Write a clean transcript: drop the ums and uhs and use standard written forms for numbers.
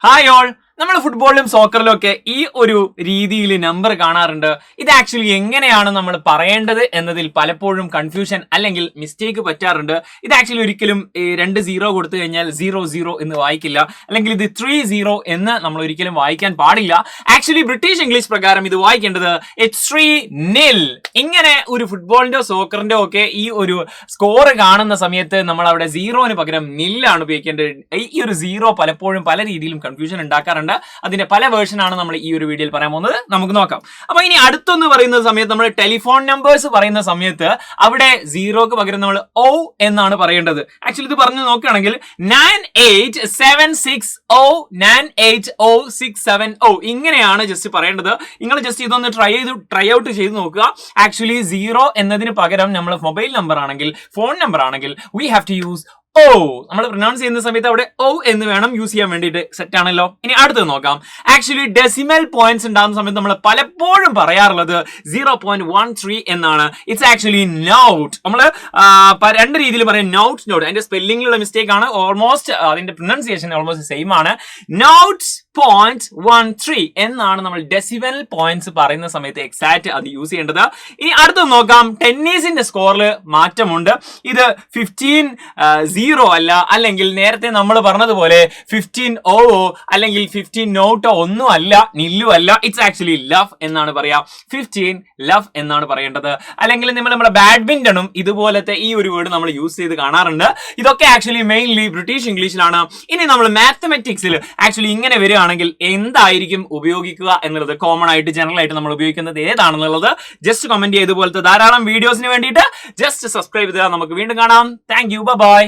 Hi all. നമ്മൾ ഫുട്ബോളിലും സോക്കറിലും ഒക്കെ ഈ ഒരു രീതിയിൽ നമ്പർ കാണാറുണ്ട്. ഇത് ആക്ച്വലി എങ്ങനെയാണ് നമ്മൾ പറയേണ്ടത് എന്നതിൽ പലപ്പോഴും കൺഫ്യൂഷൻ അല്ലെങ്കിൽ മിസ്റ്റേക്ക് പറ്റാറുണ്ട്. ഇത് ആക്ച്വലി ഒരിക്കലും 2 0 കൊടുത്തു കഴിഞ്ഞാൽ 0-0 എന്ന് വായിക്കില്ല, അല്ലെങ്കിൽ ഇത് 3-0 എന്ന് നമ്മൾ ഒരിക്കലും വായിക്കാൻ പാടില്ല. ആക്ച്വലി ബ്രിട്ടീഷ് ഇംഗ്ലീഷ് പ്രകാരം ഇത് വായിക്കേണ്ടത് it's 3-0. ഇങ്ങനെ ഒരു ഫുട്ബോളിന്റെ സോക്കറിന്റെ ഒക്കെ ഈ ഒരു സ്കോർ കാണുന്ന സമയത്ത് നമ്മൾ അവിടെ 0-ന് പകരം നില്ലാണ് ഉപയോഗിക്കേണ്ടത്. ഈ ഒരു 0 പലപ്പോഴും പല രീതിയിലും കൺഫ്യൂഷൻ ഉണ്ടാക്കാറുണ്ട്. അതിന്റെ പല വേർഷൻ ആണ് നമ്മൾ ഈ ഒരു വീഡിയോയിൽ പറയാൻ പോകുന്നത്. നമുക്ക് നോക്കാം. അപ്പൊ ഇനി അടുത്തൊന്ന് പറയുന്ന സമയത്ത് നമ്മൾ ടെലിഫോൺ നമ്പേഴ്സ് പറയുന്ന സമയത്ത് അവിടെ 0ക്ക് പകരം നമ്മൾ O എന്നാണ് പറയേണ്ടത്. ആക്ച്വലി ഇത് പറഞ്ഞു നോക്കുകയാണെങ്കിൽ 9876098067 ഇങ്ങനെയാണ് ജസ്റ്റ് പറയേണ്ടത്. നിങ്ങൾ ജസ്റ്റ് ഇതൊന്ന് ട്രൈ ഔട്ട് ചെയ്ത് നോക്കുക. ആക്ച്വലി 0 എന്നതിന് പകരം നമ്മൾ മൊബൈൽ നമ്പർ ആണെങ്കിൽ, ഫോൺ നമ്പർ ആണെങ്കിൽ വി ഹാവ് ടു യൂസ് നമ്മൾ പ്രൊനൗൺസ് ചെയ്യുന്ന സമയത്ത് അവിടെ O എന്ന് വേണം യൂസ് ചെയ്യാൻ വേണ്ടിയിട്ട്. സെറ്റ് ആണല്ലോ. ഇനി അടുത്തത് നോക്കാം. ആക്ച്വലി ഡെസിമൽ പോയിന്റ്സ് ഉണ്ടാകുന്ന സമയത്ത് നമ്മൾ പലപ്പോഴും പറയാറുള്ളത് 0.13 എന്നാണ്. It's actually nought. നമ്മൾ രണ്ട് രീതിയിൽ പറയും. നോട്ട്. അതിന്റെ സ്പെല്ലിംഗിലുള്ള മിസ്റ്റേക്ക് ആണ്. ഓൾമോസ്റ്റ് അതിന്റെ പ്രൊനൗൺസിയേഷൻ ഓൾമോസ്റ്റ് സെയിം ആണ്. നോട്ട്സ് 0.13 എന്നാണ് നമ്മൾ ഡെസിമൽ പോയിന്റ്സ് പറയുന്ന സമയത്ത് എക്സാക്ട് അത് യൂസ് ചെയ്യേണ്ടത്. ഇനി അടുത്തത് നോക്കാം. ടെന്നീസിന്റെ സ്കോറിൽ മാറ്റമുണ്ട്. ഇത് 15-0 അല്ല, അല്ലെങ്കിൽ നേരത്തെ നമ്മൾ പറഞ്ഞതുപോലെ 15-0 അല്ലെങ്കിൽ 15-0 ഒന്നും അല്ല, നില്ലും അല്ല. ഇറ്റ്സ് ആക്ച്വലി ലവ് എന്നാണ് പറയാ. 15 ലവ് എന്നാണ് പറയേണ്ടത്. അല്ലെങ്കിൽ നമ്മുടെ ബാഡ്മിന്റണും ഇതുപോലത്തെ ഈ ഒരു വേർഡ് നമ്മൾ യൂസ് ചെയ്ത് കാണാറുണ്ട്. ഇതൊക്കെ ആക്ച്വലി മെയിൻലി ബ്രിട്ടീഷ് ഇംഗ്ലീഷിലാണ്. ഇനി നമ്മൾ മാത്തമെറ്റിക്സിൽ ആക്ച്വലി ഇങ്ങനെ വരികയാണെങ്കിൽ എന്തായിരിക്കും ഉപയോഗിക്കുക എന്നുള്ളത്, കോമൺ ആയിട്ട് ജനറൽ ആയിട്ട് നമ്മൾ ഉപയോഗിക്കുന്നത് ഏതാണെന്നുള്ളത് ജസ്റ്റ് കമന്റ് ചെയ്ത്. ഇതുപോലത്തെ ധാരാളം വീഡിയോസിന് വേണ്ടിയിട്ട് ജസ്റ്റ് സബ്സ്ക്രൈബ് ചെയ്താൽ നമുക്ക് വീണ്ടും കാണാം. Thank you. ബൈ.